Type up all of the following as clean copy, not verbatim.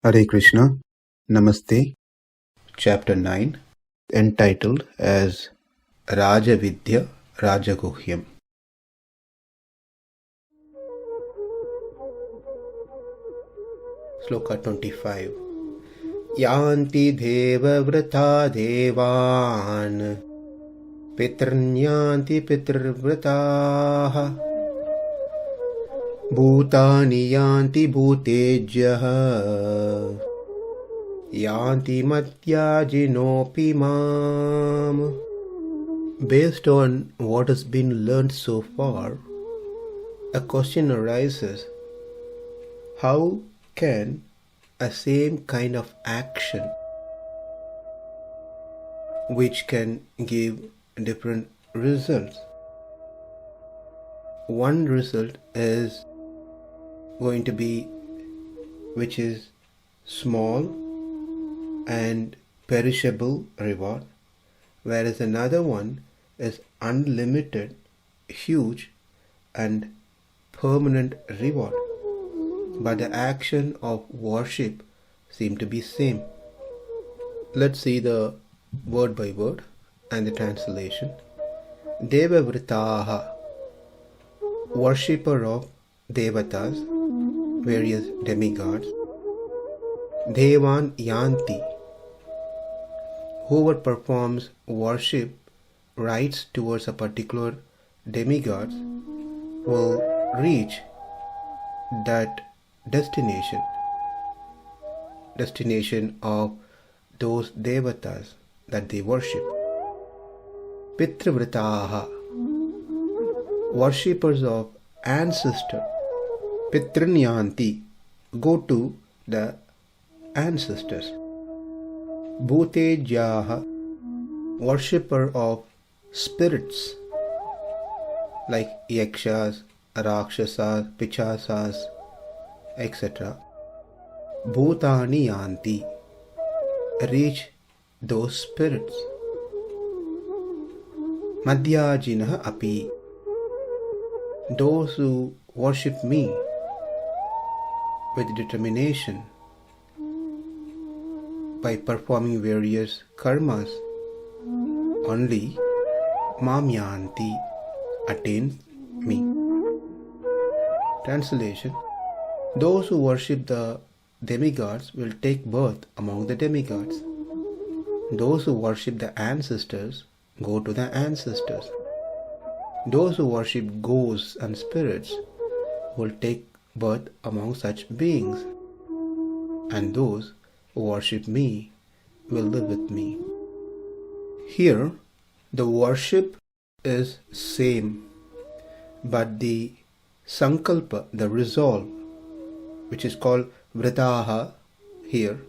Hare Krishna, Namaste, Chapter 9, entitled as Raja Vidya Rajaguhyam. Sloka 25. Yānti deva-vratā devān, pitṛn yānti pitṛ-vratāḥ, bhūtāni yānti bhūtejyā, yānti mad-yājino pimam. Based on what has been learned so far, a question arises: how can a same kind of action, which can give different results, one result is going to be which is small and perishable reward, whereas another one is unlimited, huge and permanent reward, but the action of worship seem to be same. Let's see the word by word and the translation. Deva-vratā, worshipper of devatas, various demigods. Devān yānti, whoever performs worship rites towards a particular demigods will reach that destination of those devatas that they worship. Pitṛ-vratāḥ, worshippers of ancestor. Pitṛn yānti, go to the ancestors. Bhūtejyā, worshipper of spirits like yakshas, rakshasas, pichasas, etc. Bhūtāni yānti, reach those spirits. Mad-yājino api, those who worship me with determination by performing various karmas, only mam yānti, attain me. Translation: those who worship the demigods will take birth among the demigods. Those who worship the ancestors go to the ancestors. Those who worship ghosts and spirits will take birth among such beings, and those who worship me will live with me. Here, the worship is same, but the sankalpa, the resolve, which is called vrataha here,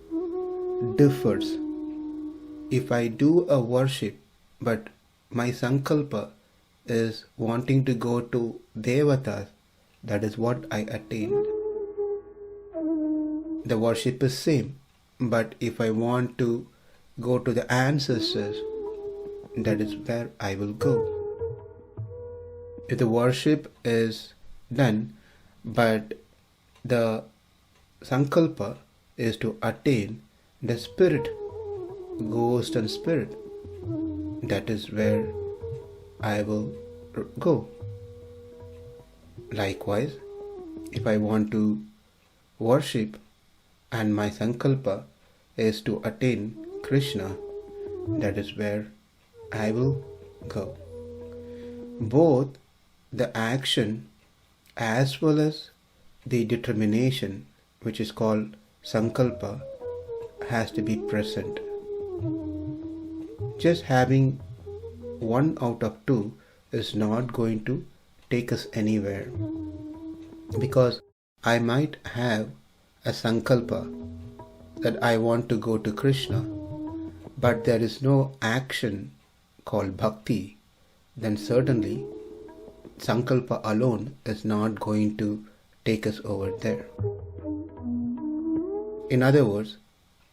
differs. If I do a worship, but my sankalpa is wanting to go to devatas, that is what I attained. The worship is same, but if I want to go to the ancestors, that is where I will go. If the worship is done, but the sankalpa is to attain the spirit, ghost and spirit, that is where I will go. Likewise, if I want to worship and my sankalpa is to attain Krishna, that is where I will go. Both the action as well as the determination, which is called sankalpa, has to be present. Just having one out of two is not going to take us anywhere, because I might have a sankalpa that I want to go to Krishna, but there is no action called bhakti, then certainly sankalpa alone is not going to take us over there. In other words,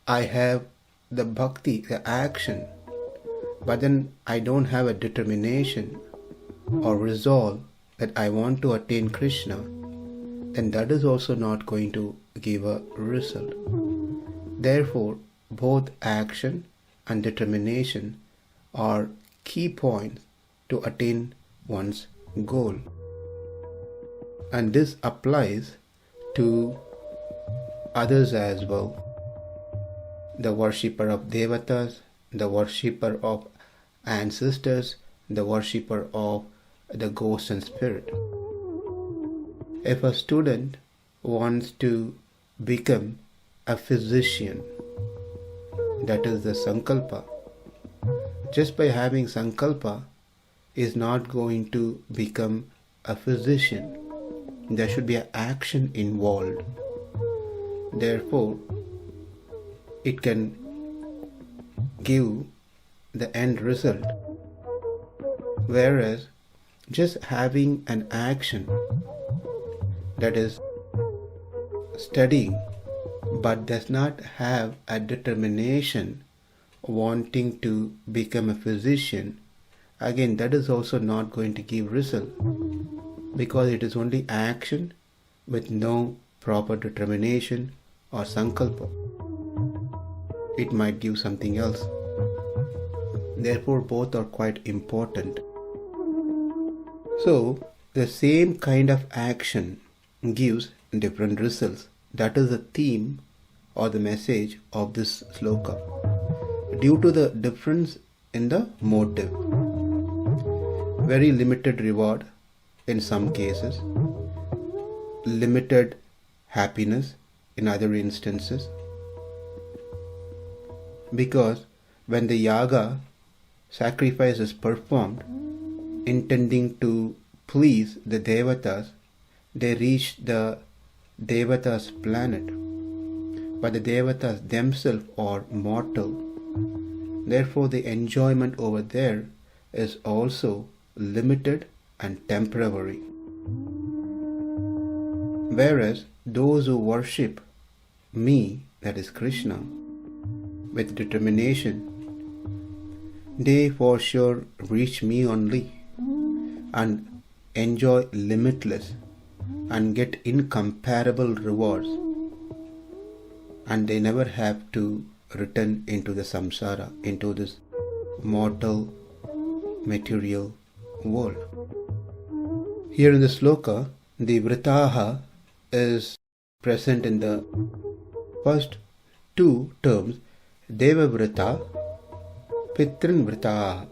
I have the bhakti, the action, but then I don't have a determination or resolve that I want to attain Krishna, then that is also not going to give a result. Therefore, both action and determination are key points to attain one's goal. And this applies to others as well. The worshipper of devatas, the worshipper of ancestors, the worshipper of the ghost and spirit. If a student wants to become a physician, that is the sankalpa. Just by having sankalpa is not going to become a physician. There should be an action involved. Therefore, it can give the end result. Whereas just having an action, that is studying, but does not have a determination wanting to become a physician, again that is also not going to give result, because it is only action with no proper determination or sankalpa. It might give something else. Therefore, both are quite important. So, the same kind of action gives different results. That is the theme or the message of this sloka. Due to the difference in the motive, very limited reward in some cases, limited happiness in other instances. Because when the yaga sacrifice is performed, intending to please the devatas, they reach the devatas planet. But the devatas themselves are mortal. Therefore, the enjoyment over there is also limited and temporary. Whereas those who worship me, that is Krishna, with determination, they for sure reach me only and enjoy limitless and get incomparable rewards, and they never have to return into the samsara, into this mortal material world. Here in the sloka, the vrataha is present in the first two terms, deva-vratā, pitṛ-vratāḥ,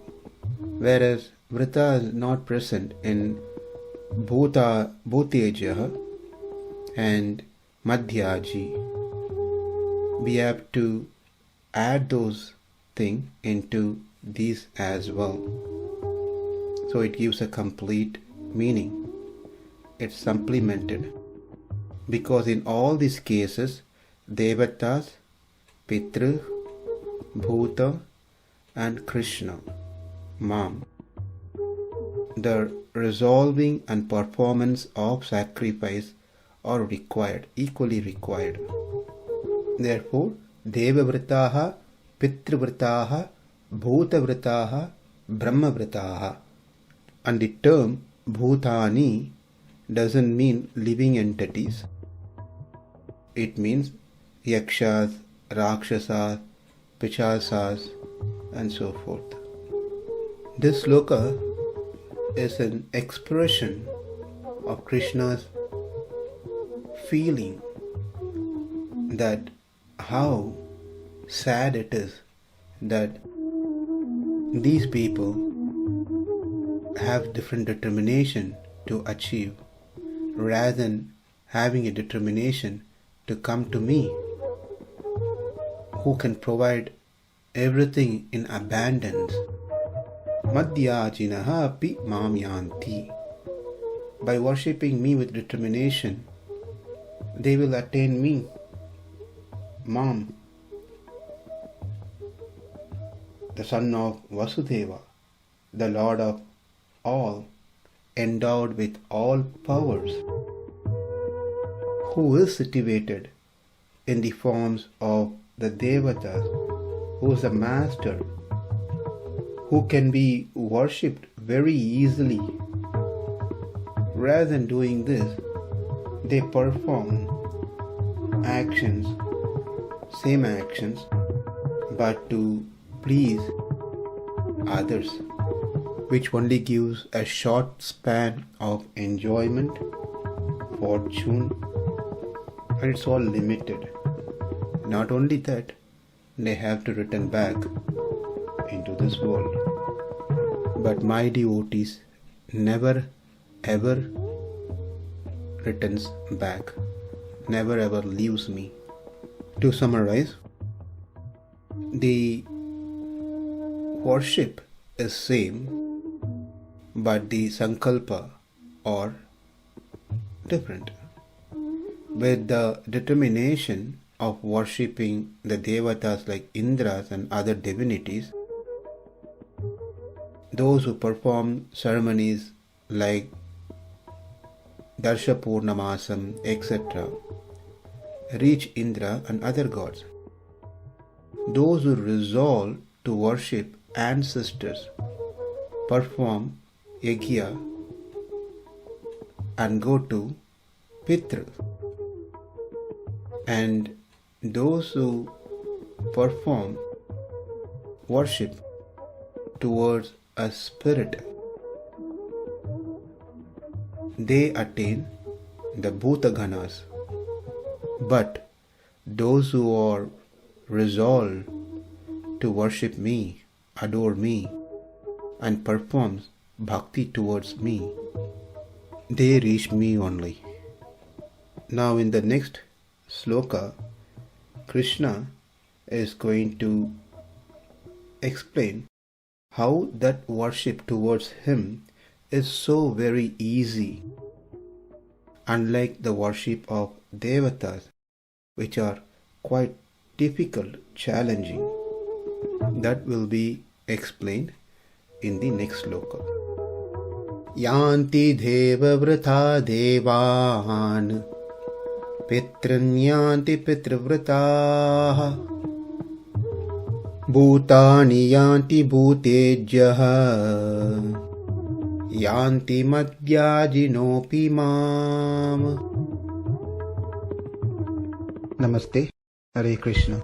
whereas vrata is not present in bhūtejyā and mad-yājino. We have to add those things into these as well. So it gives a complete meaning. It's supplemented. Because in all these cases, devatas, pitṛ, bhūta and Krishna, Mam, the resolving and performance of sacrifice are required, equally required. Therefore, deva-vratā, pitṛ-vratāḥ, bhūtejyā, brahma-vratā. And the term bhūtāni doesn't mean living entities. It means yakshas, rakshasas, pichasas, and so forth. This sloka is an expression of Krishna's feeling that how sad it is that these people have different determination to achieve rather than having a determination to come to me, who can provide everything in abundance. mad-yājino api mam yānti. By worshipping me with determination, they will attain me. Mam, the son of Vasudeva, the Lord of all, endowed with all powers, who is situated in the forms of the devatas, who is the master, who can be worshipped very easily. Rather than doing this, they perform actions same actions but to please others, which only gives a short span of enjoyment, fortune, and it's all limited. Not only that, they have to return back into this world. But my devotees never ever returns back, never ever leaves me. To summarize, the worship is same, but the sankalpa are different. With the determination of worshipping the devatas like Indras and other divinities, those who perform ceremonies like Darsha Purnamasam, etc., reach Indra and other gods. Those who resolve to worship ancestors perform yajna and go to pitṛ. And those who perform worship towards a spirit, they attain the bhūtaganas. But those who are resolved to worship me, adore me, and perform bhakti towards me, they reach me only. Now in the next sloka, Krishna is going to explain how that worship towards him is so very easy, unlike the worship of devatas, which are quite difficult, challenging. That will be explained in the next sloka. Yānti deva-vratā devān, pitṛn yānti pitṛ-vratāḥ, bhūtāni yānti bhūtejyā, yānti mad-yājino pimām. Namaste. Hare Krishna.